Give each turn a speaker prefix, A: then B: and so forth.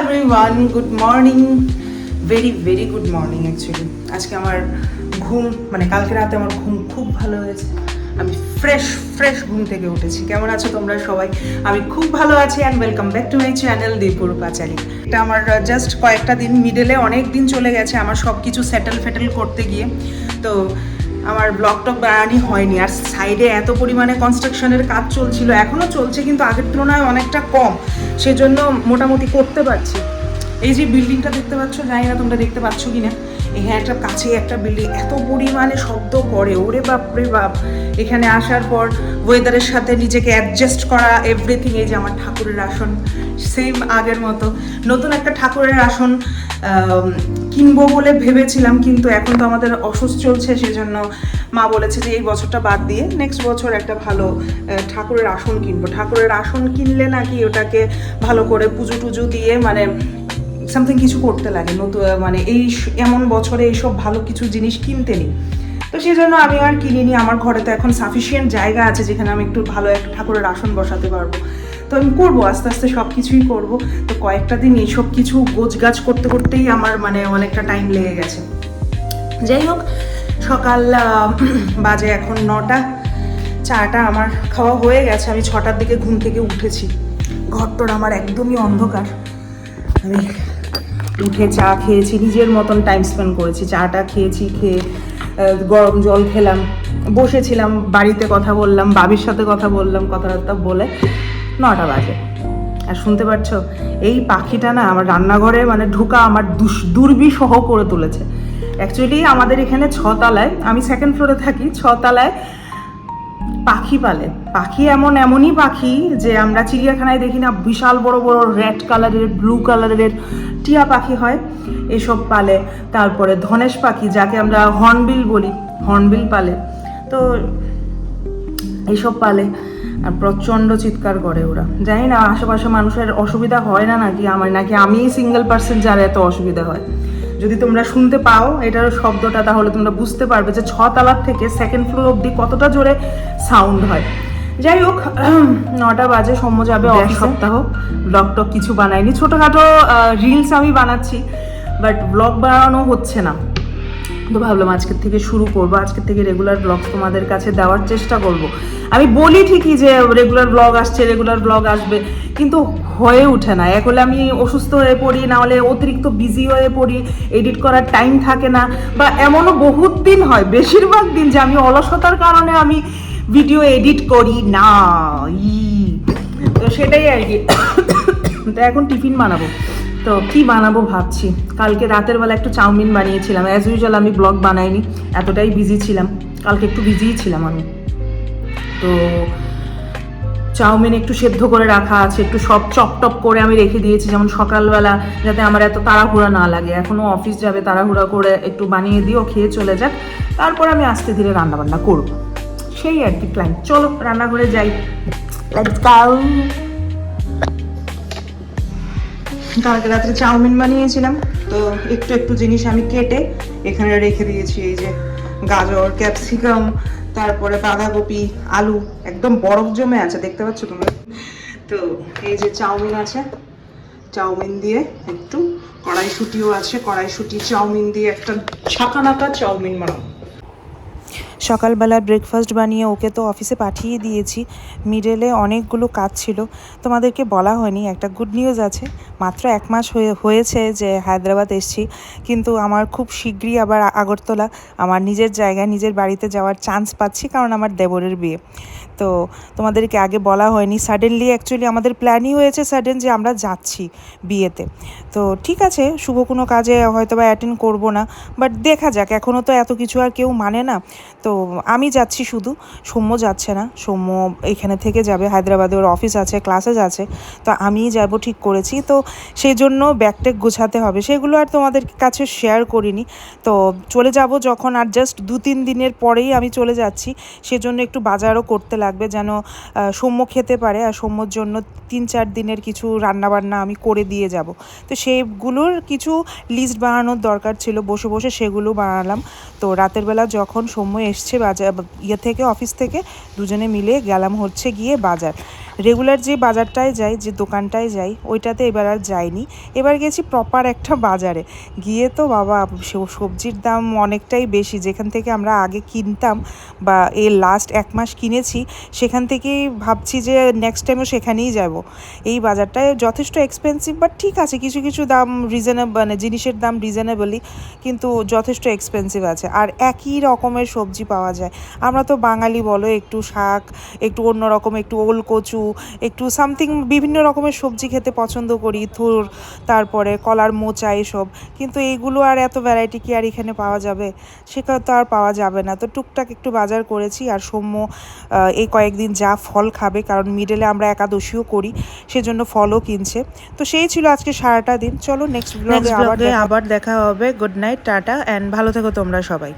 A: Everyone, good morning. Very good morning. Actually আজকে আমার ঘুম কালকে রাতে আমার ঘুম খুব ভালো হয়েছে। আমি ফ্রেশ ঘুম থেকে উঠেছি। কেমন আছো তোমরা সবাই? আমি খুব ভালো আছি and welcome back to my channel দীপুর পাচারি। এটা আমার জাস্ট কয়েকটা দিন মিডলে অনেক দিন চলে গেছে আমার সব কিছু সেটেল করতে গিয়ে। তো আমার ব্লগ টক বানানি হয়নি। আর সাইডে এত পরিমাণে কনস্ট্রাকশনের কাজ চলছিল, এখনও চলছে কিন্তু আগের তুলনায় অনেকটা কম, সেজন্য মোটামুটি করতে পারছি। এই যে বিল্ডিংটা দেখতে পাচ্ছ, জানি না তোমরা দেখতে পাচ্ছ কি না, এখানে একটা কাছে একটা বিল্ডিং এত পরিমাণে শব্দ করে, ওরে বাপ রে বাপ। এখানে আসার পর ওয়েদারের সাথে নিজেকে অ্যাডজাস্ট করা, এভরিথিং। এই যে আমার ঠাকুরের আসন সেম আগের মতো। নতুন একটা ঠাকুরের আসন কিনবো বলে ভেবেছিলাম, কিন্তু এখন তো আমাদের অসুস্থ চলছে, সেজন্য মা বলেছে যে এই বছরটা বাদ দিয়ে নেক্সট বছর একটা ভালো ঠাকুরের আসন কিনবো। ঠাকুরের আসন কিনলে নাকি ওটাকে ভালো করে পুজো টুজো দিয়ে সামথিং কিছু করতে লাগে, নতুন এই এমন বছরে এইসব ভালো কিছু জিনিস কিনতে নেই। তো সেই জন্য আমি আর কিনিনি। আমার ঘরে তো এখন সাফিসিয়েন্ট জায়গা আছে যেখানে আমি একটু ভালো একটা ঠাকুরের আসন বসাতে পারবো। তো আমি করবো, আস্তে আস্তে সব কিছুই করবো। তো কয়েকটা দিন এইসব কিছু গোছগাছ করতে করতেই আমার অনেকটা টাইম লেগে গেছে। যাই হোক, সকাল বাজে এখন 9টা। চাটা আমার খাওয়া হয়ে গেছে। আমি 6টার দিকে ঘুম থেকে উঠেছি। ঘরটোর আমার একদমই অন্ধকার। আমি উঠে চা খেয়েছি, নিজের মতন টাইম স্পেন্ড করেছি। চাটা খেয়েছি, খেয়ে গরম জল খেলাম, বসেছিলাম, বাড়িতে কথা বললাম, বাবির সাথে কথা বললাম, কথাবার্তা বলে 9টা বাজে। আর শুনতে পাচ্ছ, এই পাখিটা না আমার রান্নাঘরে ঢুকা আমার দুর্বিষহ করে তুলেছে। অ্যাকচুয়ালি আমাদের এখানে 6তলায়, আমি সেকেন্ড ফ্লোরে থাকি, 6তলায় পাখি পালে। পাখি এমনই পাখি যে আমরা চিড়িয়াখানায় দেখি না, বিশাল বড় বড় রেড কালারের, ব্লু কালারের টিয়া পাখি হয়, এসব পালে। তারপরে ধনেশ পাখি, যাকে আমরা হর্নবিল বলি, হর্নবিল পালে। তো এইসব পালে আর প্রচণ্ড চিৎকার করে ওরা। জানি না আশেপাশে মানুষের অসুবিধা হয় না নাকি আমি সিঙ্গেল পার্সন যার এত অসুবিধা হয়। যদি তোমরা শুনতে পাও এটার শব্দটা, তাহলে তোমরা বুঝতে পারবে যে 6তলার থেকে সেকেন্ড ফ্লোর অবধি কতটা জোরে সাউন্ড হয়। যাই হোক, 9টা বাজে, সৌম্য যাবে অফিস। সপ্তাহ ব্লগ টক কিছু বানাইনি, ছোটোখাটো রিলস আমি বানাচ্ছি, বাট ব্লগ বানানো হচ্ছে না। তো ভাবলাম আজকের থেকে শুরু করবো, আজকের থেকে রেগুলার ব্লগ তোমাদের কাছে দেওয়ার চেষ্টা করব। আমি বলি ঠিকই যে রেগুলার ব্লগ আসবে, কিন্তু হয়ে ওঠে না। এক হলে আমি অসুস্থ হয়ে পড়ি, না হলে অতিরিক্ত বিজি হয়ে পড়ি, এডিট করার টাইম থাকে না, বা এমনও বহুত দিন হয়, বেশিরভাগ দিন, যে আমি অলসতার কারণে আমি ভিডিও এডিট করি না। তো সেটাই আর কি। তো এখন টিফিন বানাবো। তো কি বানাবো ভাবছি। কালকে রাতের বেলা একটু চাউমিন বানিয়েছিলাম। অ্যাজ ইউজুয়াল আমি ব্লগ বানাইনি, এতটাই বিজি ছিলাম। কালকে একটু বিজিই ছিলাম আমি। তো চাউমিন একটু সেদ্ধ করে রাখা আছে, একটু সব চপ করে আমি রেখে দিয়েছি, যেমন সকালবেলা যাতে আমার এত তাড়াহুড়া না লাগে। এখনও অফিস যাবে, তাড়াহুড়া করে একটু বানিয়ে দিও, খেয়ে চলে যাক, তারপর আমি আস্তে ধীরে রান্নাবান্না করবো। সেই আর কি প্ল্যান। চলো রান্নাঘরে যাই, লেটস গো। কালকে রাত্রে চাউমিন বানিয়েছিলাম, তো একটু জিনিস আমি কেটে এখানে রেখে দিয়েছি। এই যে গাজর, ক্যাপসিকাম, তারপরে বাঁধাকপি, আলু একদম বরফ জমে আছে, দেখতে পাচ্ছ তোমরা। তো এই যে চাউমিন আছে, চাউমিন দিয়ে একটু কড়াইশুঁটিও আছে, কড়াইশুঁটি চাউমিন দিয়ে একটা ছাকানাকা চাউমিন বানাবো।
B: সকালবেলা ব্রেকফাস্ট বানিয়ে ওকে তো অফিসে পাঠিয়ে দিয়েছি। মিডলে অনেকগুলো কাজ ছিল, তোমাদেরকে বলা হয়নি। একটা গুড নিউজ আছে, মাত্র 1 মাস হয়েছে যে হায়দ্রাবাদ এসেছি, কিন্তু আমার খুব শীঘ্রই আবার আগরতলা আমার নিজের জায়গায়, নিজের বাড়িতে যাওয়ার চান্স পাচ্ছি, কারণ আমার দেবরের বিয়ে। তো তোমাদেরকে আগে বলা হয়নি, সাডেনলি অ্যাকচুয়ালি আমাদের প্ল্যানই হয়েছে সাডেন যে আমরা যাচ্ছি বিয়েতে। তো ঠিক আছে, শুভ কোনো কাজে হয়তো বা অ্যাটেন্ড করবো না, বাট দেখা যাক, এখনও তো এত কিছু আর কেউ মানে না। তো আমি যাচ্ছি শুধু, সৌম্য যাচ্ছে না। সৌম্য এখানে থেকে যাবে, হায়দ্রাবাদে ওর অফিস আছে, ক্লাসেস আছে, তো আমিই যাব ঠিক করেছি। তো সেই জন্য ব্যাগটেক গোছাতে হবে, সেগুলো আর তোমাদের কাছে শেয়ার করিনি। তো চলে যাব যখন, আর জাস্ট 2-3 দিনের পরেই আমি চলে যাচ্ছি, সেজন্য একটু বাজারও করতে লাগবে, যেন সৌম্য খেতে পারে। আর সৌম্যর জন্য 3-4 দিনের কিছু রান্নাবান্না আমি করে দিয়ে যাব। তো সেইগুলোর কিছু লিস্ট বানানোর দরকার ছিল, বসে বসে সেগুলো বানালাম। তো রাতের বেলা যখন সৌম্য এসছে বাজার ইয়ে থেকে অফিস থেকে, দুজনে মিলে গেলাম হচ্ছে গিয়ে বাজার। রেগুলার যে বাজারটায় যাই, যে দোকানটায় যাই, ওইটাতে এবার আর যাইনি। এবার গেছি প্রপার একটা বাজারে। গিয়ে তো বাবা সবজির দাম অনেকটাই বেশি। যেখান থেকে আমরা আগে কিনতাম বা এই লাস্ট 1 মাস কিনেছি, সেখান থেকেই ভাবছি যে নেক্সট টাইমও সেখানেই যাব। এই বাজারটায় যথেষ্ট এক্সপেন্সিভ, বাট ঠিক আছে, কিছু কিছু দাম রিজনেবল, মানে জিনিসের দাম রিজনেবলই, কিন্তু যথেষ্ট এক্সপেন্সিভ আছে। আর একই রকমের সবজি পাওয়া যায়। আমরা তো বাঙালি বলো, একটু শাক, একটু অন্য রকম, একটু ওল কচু, একটু সামথিং বিভিন্ন রকমের সবজি খেতে পছন্দ করি, থুর, তারপরে কলার মোচা, এসব। কিন্তু এইগুলো আর এত ভ্যারাইটি কি আর এখানে পাওয়া যাবে? সেখানে তো আর পাওয়া যাবে না। তো টুকটাক একটু বাজার করেছি। আর সৌম্য এই কয়েকদিন যা ফল খাবে, কারণ মিডলে আমরা একাদশীও করি, সেজন্য ফলও কিনছে। তো সেই ছিল আজকে সারাটা দিন। চলো নেক্সট ব্লগে আবার দেখা হবে। গুড নাইট, টাটা, অ্যান্ড ভালো থেকো তোমরা সবাই।